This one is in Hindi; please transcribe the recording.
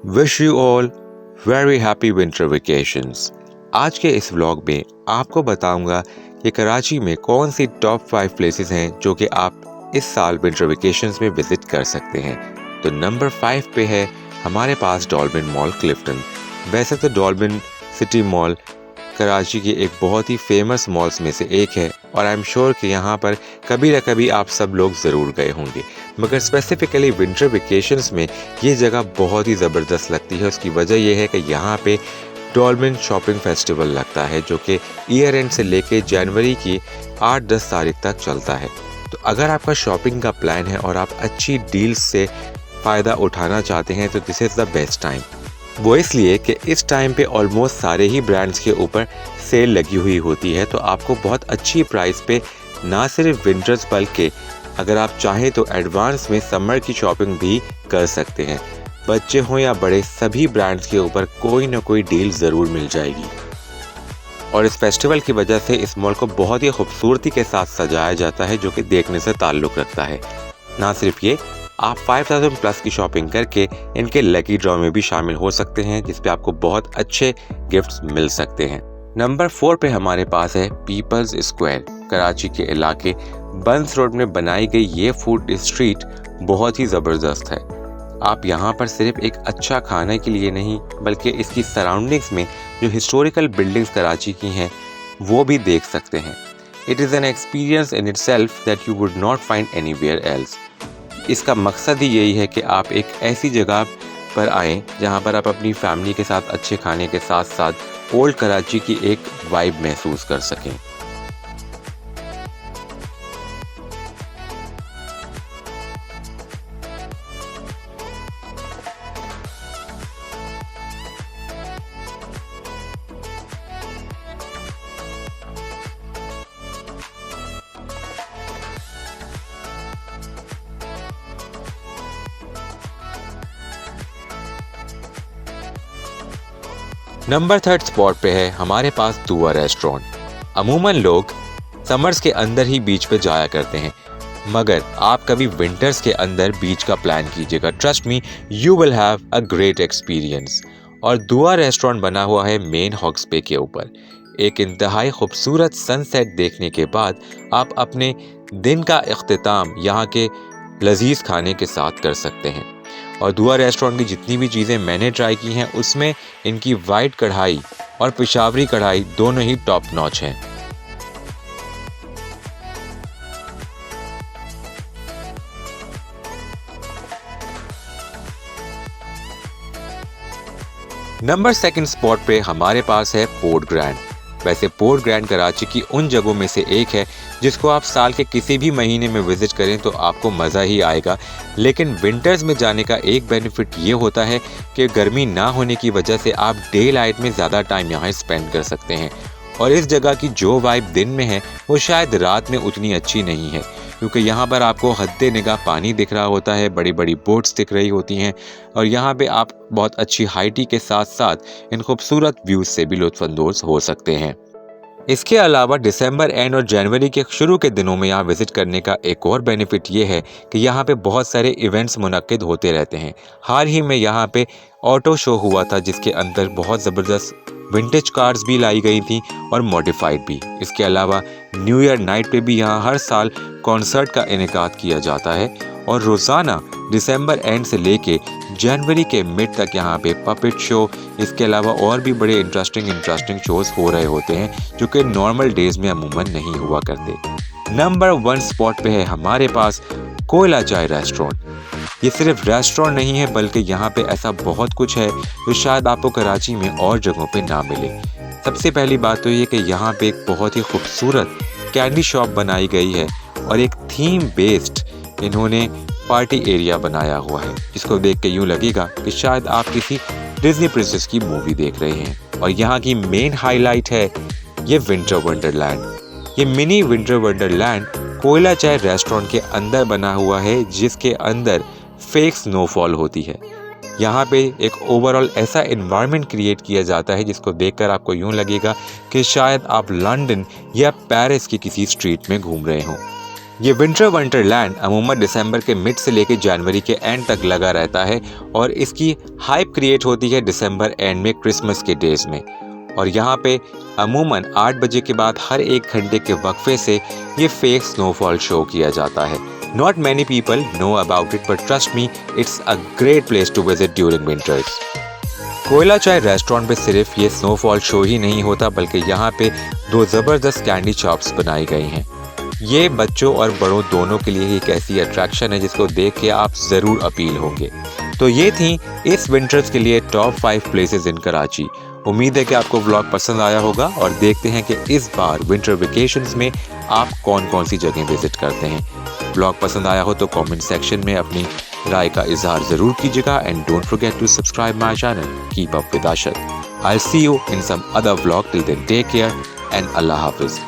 Wish you all very happy winter vacations. आज के इस व्लॉग में आपको बताऊंगा कि कराची में कौन सी टॉप 5 प्लेसेस हैं जो कि आप इस साल विंटर वेकेशंस में विजिट कर सकते हैं। तो नंबर 5 पे है हमारे पास डॉल्बिन मॉल क्लिफ्टन। वैसे तो डॉल्बिन सिटी मॉल कराची की एक बहुत ही फेमस मॉल्स में से एक है और आई एम श्योर कि यहाँ पर कभी ना कभी आप सब लोग ज़रूर गए होंगे, मगर स्पेसिफिकली विंटर वेकेशंस में ये जगह बहुत ही ज़बरदस्त लगती है। उसकी वजह यह है कि यहाँ पे डॉल्बिन शॉपिंग फेस्टिवल लगता है जो कि ईयर एंड से लेके जनवरी की 8-10 तारीख तक चलता है। तो अगर आपका शॉपिंग का प्लान है और आप अच्छी डील्स से फ़ायदा उठाना चाहते हैं तो this is the best time. वो इसलिए कि इस टाइम पे ऑलमोस्ट सारे ही ब्रांड्स के ऊपर सेल लगी हुई होती है, तो आपको बहुत अच्छी प्राइस पे ना सिर्फ विंटर्स बल्कि अगर आप चाहें तो एडवांस में समर की शॉपिंग भी कर सकते हैं। बच्चे हों या बड़े, सभी ब्रांड्स के ऊपर कोई ना कोई डील ज़रूर मिल जाएगी। और इस फेस्टिवल की वजह से इस मॉल को बहुत ही खूबसूरती के साथ सजाया जाता है जो कि देखने से ताल्लुक़ रखता है। ना सिर्फ ये, आप 5000 प्लस की शॉपिंग करके इनके लकी ड्रॉ में भी शामिल हो सकते हैं जिस पे आपको बहुत अच्छे गिफ्ट्स मिल सकते हैं। नंबर 4 पे हमारे पास है पीपल्स स्क्वायर। कराची के इलाके बंस रोड में बनाई गई ये फूड स्ट्रीट बहुत ही ज़बरदस्त है। आप यहाँ पर सिर्फ एक अच्छा खाने के लिए नहीं बल्कि इसकी सराउंडिंग्स में जो हिस्टोरिकल बिल्डिंग्स कराची की हैं वो भी देख सकते हैं। It is an experience in itself that you would not find anywhere else. इसका मकसद ही यही है कि आप एक ऐसी जगह पर आएँ जहाँ पर आप अपनी फैमिली के साथ अच्छे खाने के साथ साथ ओल्ड कराची की एक वाइब महसूस कर सकें। नंबर 3 स्पॉट पे है हमारे पास दुआ रेस्टोरेंट। अमूमन लोग समर्स के अंदर ही बीच पे जाया करते हैं, मगर आप कभी विंटर्स के अंदर बीच का प्लान कीजिएगा। Trust me, you will have a great experience. और दुआ रेस्टोरेंट बना हुआ है मेन हॉक्स पे के ऊपर। एक इंतहाई खूबसूरत सनसेट देखने के बाद आप अपने दिन का इख्तिताम यहाँ के लजीज खाने के साथ कर सकते हैं। और दुआ रेस्टोरेंट की जितनी भी चीज़ें मैंने ट्राई की हैं उसमें इनकी वाइट कढ़ाई और पेशावरी कढ़ाई दोनों ही टॉप नॉच हैं। नंबर 2 स्पॉट पे हमारे पास है पोर्ट ग्रैंड। वैसे पोर्ट ग्रैंड कराची की उन जगहों में से एक है जिसको आप साल के किसी भी महीने में विजिट करें तो आपको मज़ा ही आएगा। लेकिन विंटर्स में जाने का एक बेनिफिट ये होता है कि गर्मी ना होने की वजह से आप डे लाइट में ज़्यादा टाइम यहाँ स्पेंड कर सकते हैं। और इस जगह की जो वाइब दिन में है वो शायद रात में उतनी अच्छी नहीं है, क्योंकि यहाँ पर आपको हद्दे निगाह पानी दिख रहा होता है, बड़ी बड़ी बोट्स दिख रही होती हैं और यहाँ पे आप बहुत अच्छी हाइटी के साथ साथ इन खूबसूरत व्यूज़ से भी लुत्फ़अंदोज़ हो सकते हैं। इसके अलावा दिसंबर एंड और जनवरी के शुरू के दिनों में यहाँ विज़िट करने का एक और बेनिफिट ये है कि यहाँ पे बहुत सारे इवेंट्स मुनक्किद होते रहते हैं। हाल ही में यहाँ पे ऑटो शो हुआ था जिसके अंदर बहुत ज़बरदस्त विंटेज कार्स भी लाई गई थी और मॉडिफाइड भी। इसके अलावा न्यू ईयर नाइट पे भी यहाँ हर साल कॉन्सर्ट का इनेकाद किया जाता है और रोज़ाना दिसंबर एंड से लेके जनवरी के मिड तक यहाँ पे पपेट शो, इसके अलावा और भी बड़े इंटरेस्टिंग शोज़ हो रहे होते हैं जो कि नॉर्मल डेज़ में अमूमन नहीं हुआ करते। नंबर 1 स्पॉट पे है हमारे पास कोयला चाय रेस्टोरेंट। ये सिर्फ रेस्टोरेंट नहीं है बल्कि यहाँ पे ऐसा बहुत कुछ है जो शायद आपको कराची में और जगहों पे ना मिले। सबसे पहली बात तो ये कि यहाँ पे एक बहुत ही खूबसूरत कैंडी शॉप बनाई गई है और एक थीम बेस्ड इन्होंने पार्टी एरिया बनाया हुआ है जिसको देख के यूँ लगेगा कि शायद आप किसी डिज्नी प्रिंसेस की मूवी देख रहे हैं। और यहाँ की मेन हाईलाइट है ये विंटर वंडरलैंड। ये मिनी विंटर वंडरलैंड कोयला चाय रेस्टोरेंट के अंदर बना हुआ है जिसके अंदर फेक स्नोफॉल होती है। यहाँ पे एक ओवरऑल ऐसा एनवायरनमेंट क्रिएट किया जाता है जिसको देखकर आपको यूँ लगेगा कि शायद आप लंदन या पेरिस की किसी स्ट्रीट में घूम रहे हों। ये विंटर वंडरलैंड अमूमन दिसंबर के मिड से लेकर जनवरी के एंड तक लगा रहता है और इसकी हाइप क्रिएट होती है दिसंबर एंड में क्रिसमस के डेज में। और यहाँ पे अमूमन 8 बजे के बाद हर 1 घंटे के वक्फे से ये फेक स्नोफॉल शो किया जाता है। Not many people know about it but trust me it's a great place to visit during winters. Koyla Chai restaurant पे सिर्फ ये स्नोफॉल शो ही नहीं होता बल्कि यहाँ पे 2 ज़बरदस्त कैंडी शॉप्स बनाई गई हैं। ये बच्चों और बड़ों दोनों के लिए एक ऐसी अट्रैक्शन है जिसको देख के आप ज़रूर अपील होंगे। तो ये थी इस विंटर्स के लिए टॉप 5 प्लेसेस इन कराची। उम्मीद है कि आपको व्लॉग पसंद आया होगा और देखते हैं कि इस बार विंटर वेकेशंस में आप कौन कौन सी जगह विजिट करते हैं। व्लॉग पसंद आया हो तो कमेंट सेक्शन में अपनी राय का इजहार ज़रूर कीजिएगा and don't forget to subscribe my channel. Keep up with Ashad. I will see you in some other vlog. Till then take care एंड अल्लाह हाफिज़।